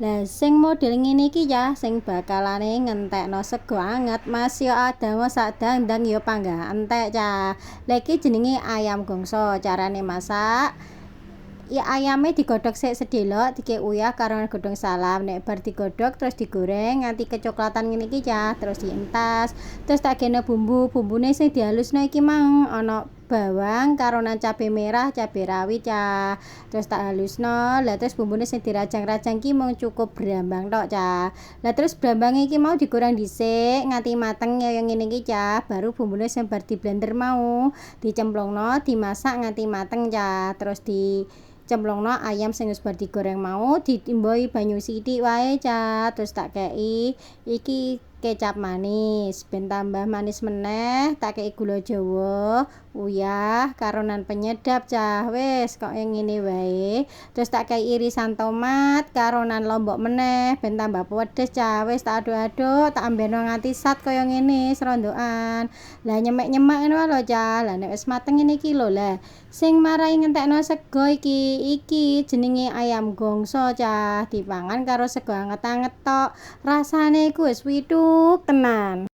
Lah sing model ngene iki ya sing bakalane ngentekno sego anget Mas ya adamo sak dandang ya panggah entek cah. Lah iki jenenge ayam gongso. Carane masak ya ayame digodhog sik sedelok, dikek uyah karo godhong salam. Nek bar digodhog terus digoreng nganti kecoklatan ngene iki cah, terus dientas. Terus tak kene bumbu, bumbune sing dihalusno iki mang ana bawang karo cabe merah, cabe rawit cah. Terus tak halusno. Lah terus bumbune sing dirajang-rajang ki mung cukup brambang tok cah. Lah terus brambange iki mau digoreng dhisik nganti mateng kaya ngene iki cah. Baru bumbune sing bar di blender mau dicemplungno, dimasak nganti mateng cah. Terus cemplungno ayam sing wis bar digoreng mau ditimbahi banyu sithik wae cah. Terus tak kei iki kecap manis ben tambah manis meneh, tak kei gula jawa, uyah karo penyedap cah. Wis kok ngene wae. Terus tak kei irisan tomat karo lombok meneh ben tambah pedes cah. Wis tak aduk-aduk, tak ambeno nganti sat kaya ngene serondokan. Lah nyemek-nyemek ngono lho cah. Lah nek wis mateng ngene iki lho lah sing marai ngentekno sego iki jenenge ayam gongso cah. Dipangan karo sego anget-anget tok. Rasane iku wis withuk tenan.